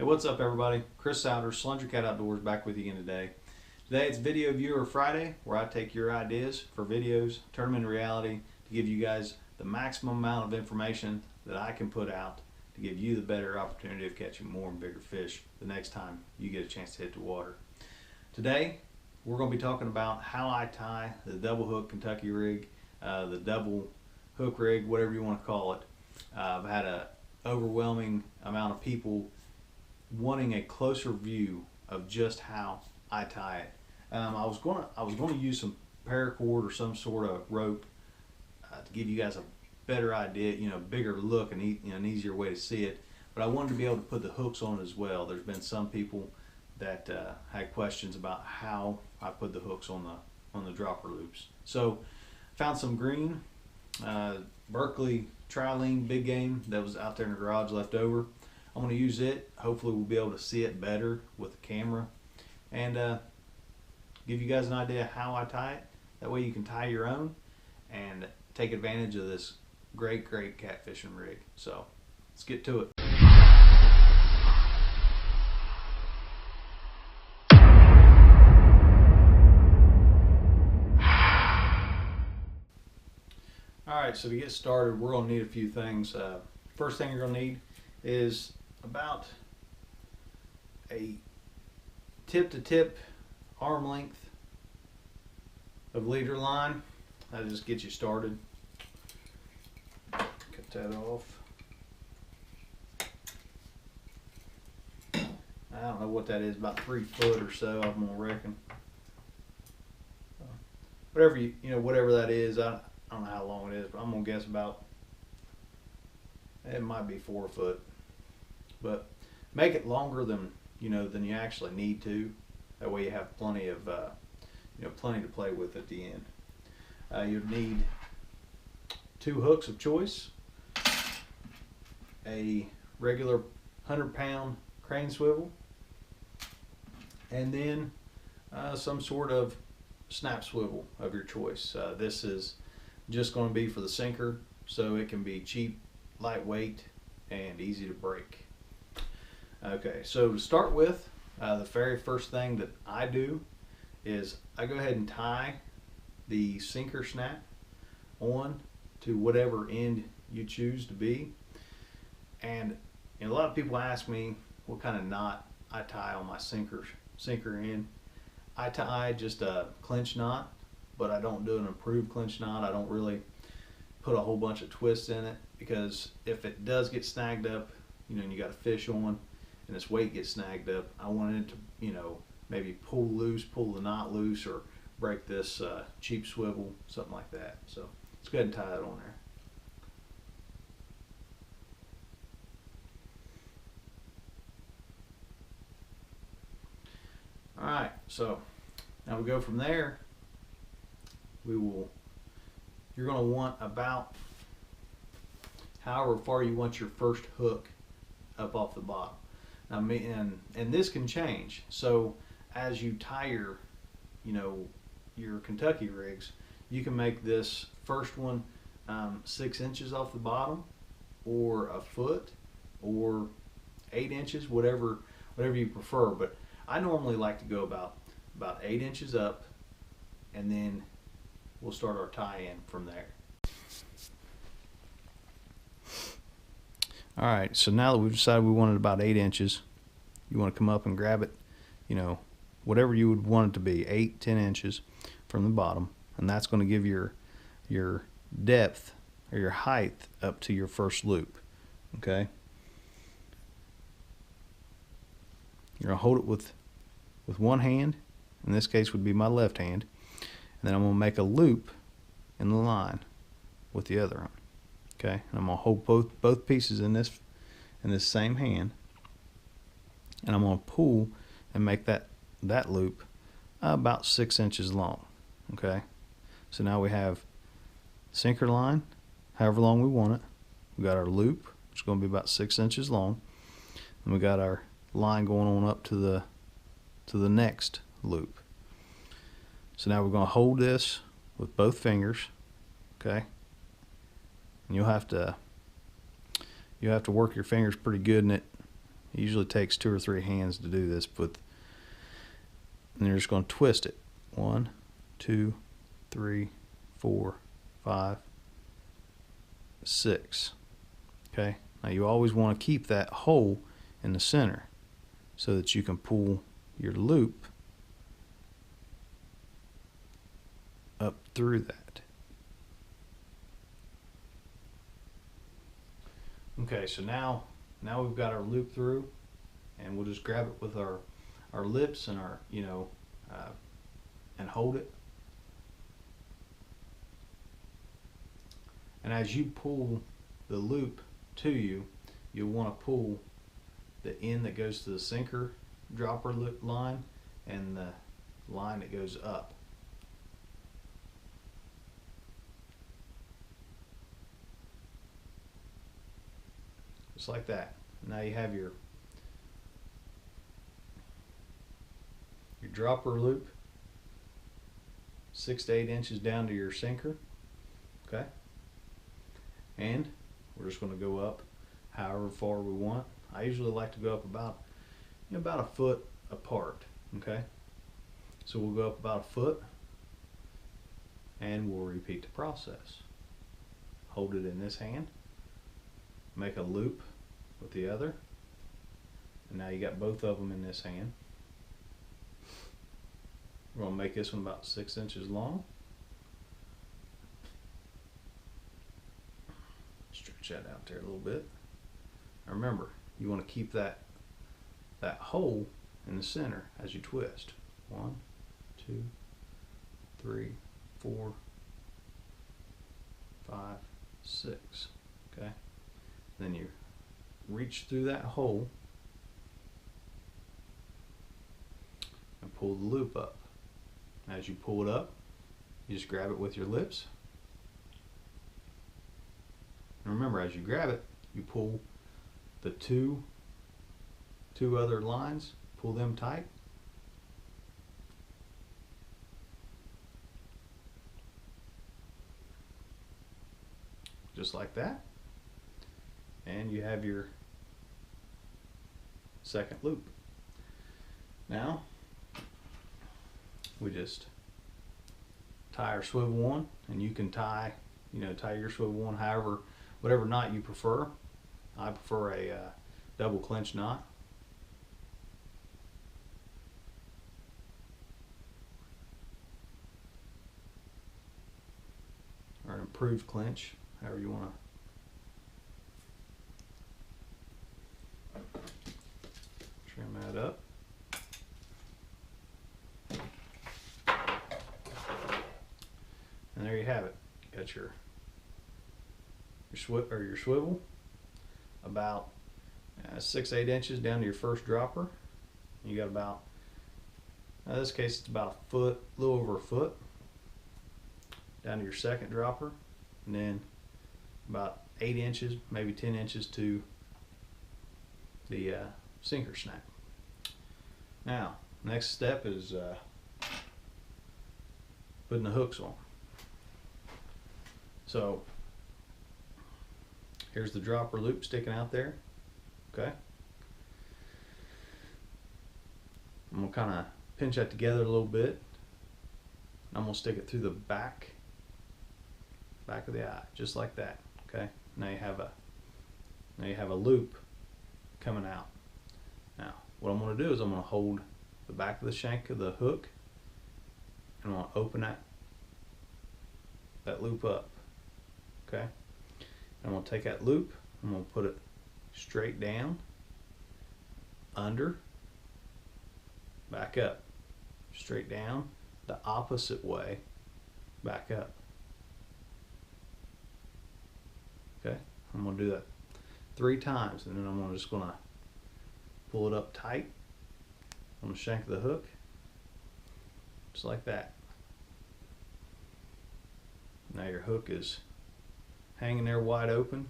Hey, what's up everybody? Chris Souders, Slunger Cat Outdoors, back with you again today. Today it's Video Viewer Friday, where I take your ideas for videos, turn them into reality to give you guys the maximum amount of information that I can put out to give you the better opportunity of catching more and bigger fish the next time you get a chance to hit the water. Today we're going to be talking about how I tie the double hook Kentucky rig, the double hook rig, whatever you want to call it. I've had an overwhelming amount of people wanting a closer view of just how I tie it. I was gonna use some paracord or some sort of rope to give you guys a better idea, bigger look and an easier way to see it. But I wanted to be able to put the hooks on it as well. There's been some people that had questions about how I put the hooks on the dropper loops. So found some green Berkeley Trilene big game that was out there in the garage left over. I'm going to use it. Hopefully we'll be able to see it better with the camera and give you guys an idea how I tie it. That way you can tie your own and take advantage of this great catfishing rig. So let's get to it. Alright, so to get started, we're going to need a few things. First thing you're going to need is about a tip-to-tip arm length of leader line. That'll just get you started. Cut that off. I don't know what that is, about 3 foot or so, I'm gonna reckon. Whatever whatever that is, I don't know how long it is, but I'm gonna guess about, it might be 4 foot. But make it longer than than you actually need to. That way you have plenty of plenty to play with at the end. You'll need 2 hooks of choice, a regular 100-pound crane swivel, and then some sort of snap swivel of your choice. This is just going to be for the sinker, so it can be cheap, lightweight, and easy to break. Okay, so to start with, the very first thing that I do is I go ahead and tie the sinker snap on to whatever end you choose to be. And a lot of people ask me what kind of knot I tie on my sinker end. I tie just a clinch knot, but I don't do an improved clinch knot. I don't really put a whole bunch of twists in it, because if it does get snagged up, and you got a fish on and its weight gets snagged up, I want it to maybe pull the knot loose, or break this cheap swivel, something like that. So let's go ahead and tie that on there. Alright, so now we go from there. You're going to want about however far you want your first hook up off the bottom. Now, and this can change. So as you tie your Kentucky rigs, you can make this first one 6 inches off the bottom, or a foot, or 8 inches, whatever you prefer. But I normally like to go about 8 inches up, and then we'll start our tie-in from there. Alright, so now that we've decided we wanted about 8 inches, you want to come up and grab it, whatever you would want it to be, 8-10 inches from the bottom, and that's going to give your depth or your height up to your first loop. Okay, you're going to hold it with one hand. In this case would be my left hand, and then I'm going to make a loop in the line with the other one. Okay, and I'm going to hold both pieces in this same hand, and I'm going to pull and make that loop about 6 inches long. Okay, so now we have sinker line, however long we want it. We got our loop, which is going to be about 6 inches long, and we got our line going on up to the next loop. So now we're going to hold this with both fingers. Okay, and you'll have to work your fingers pretty good in it It usually takes 2 or 3 hands to do this, and you're just going to twist it. 1, 2, 3, 4, 5, 6. Okay. Now you always want to keep that hole in the center so that you can pull your loop up through that. Okay, so now we've got our loop through, and we'll just grab it with our lips and our, and hold it. And as you pull the loop to you, you'll want to pull the end that goes to the sinker dropper line and the line that goes up. Just like that. Now you have your dropper loop 6 to 8 inches down to your sinker. Okay, and we're just going to go up however far we want. I usually like to go up about a foot apart. Okay, so we'll go up about a foot, and we'll repeat the process. Hold it in this hand, make a loop with the other, and now you got both of them in this hand. We're going to make this one about 6 inches long. Stretch that out there a little bit. Now remember, you want to keep that hole in the center as you twist. 1, 2, 3, 4, 5, 6. Okay. Then you reach through that hole and pull the loop up. As you pull it up, you just grab it with your lips. And remember, as you grab it, you pull the two other lines, pull them tight. Just like that. And you have your second loop. Now we just tie our swivel on, and you can tie your swivel on whatever knot you prefer. I prefer a double clinch knot. Or an improved clinch, however you want to trim that up. And there you have it. You got your swivel about 6-8 inches down to your first dropper. You got about, in this case, it's about a foot, a little over a foot, down to your second dropper, and then about 8 inches, maybe 10 inches to the sinker snap. Now, next step is putting the hooks on. So here's the dropper loop sticking out there. Okay, I'm gonna kind of pinch that together a little bit. I'm gonna stick it through the back of the eye, just like that. Okay, now you have a loop coming out. Now what I'm gonna do is I'm gonna hold the back of the shank of the hook, and I'm gonna open that loop up. Okay, and I'm going to take that loop, I'm going to put it straight down, under, back up, straight down, the opposite way, back up. Okay, I'm going to do that 3 times, and then I'm just going to pull it up tight on the shank of the hook, just like that. Now your hook is hanging there wide open.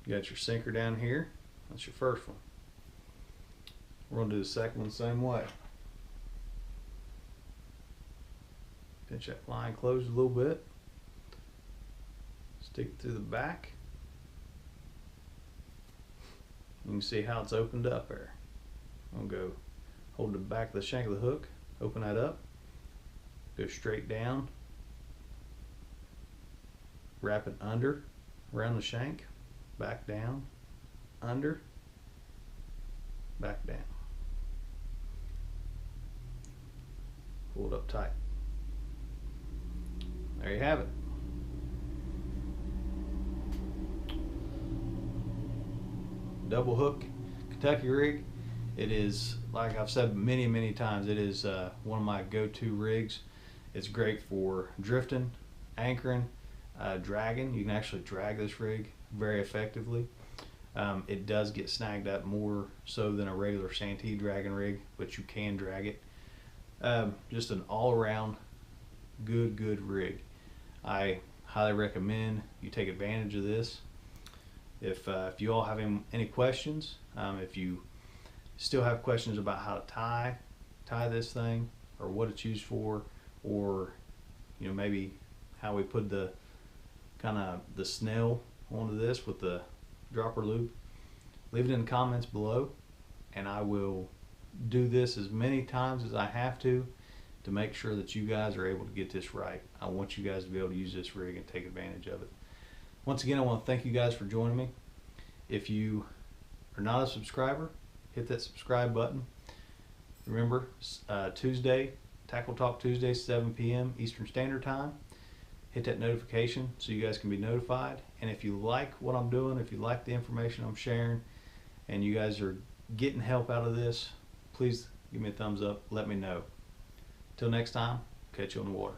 You got your sinker down here. That's your first one. We're going to do the second one the same way. Pinch that line closed a little bit. Stick it through the back. You can see how it's opened up there. I'm gonna go hold the back of the shank of the hook, open that up, go straight down, wrap it under around the shank, back down, under, back down. Pull it up tight. There you have it. Double hook Kentucky rig. It is, like I've said many times, it is one of my go-to rigs. It's great for drifting, anchoring, dragging. You can actually drag this rig very effectively. It does get snagged up more so than a regular Santee dragging rig, but you can drag it. Just an all-around good rig. I highly recommend you take advantage of this. If you all have any questions, if you still have questions about how to tie this thing, or what it's used for, or maybe how we put the kind of the snell onto this with the dropper loop, leave it in the comments below, and I will do this as many times as I have to make sure that you guys are able to get this right. I want you guys to be able to use this rig and take advantage of it. Once again, I want to thank you guys for joining me. If you are not a subscriber, hit that subscribe button. Remember, Tuesday, Tackle Talk Tuesday, 7 p.m. Eastern Standard Time. Hit that notification so you guys can be notified. And if you like what I'm doing, if you like the information I'm sharing, and you guys are getting help out of this, please give me a thumbs up. Let me know. Till next time, catch you on the water.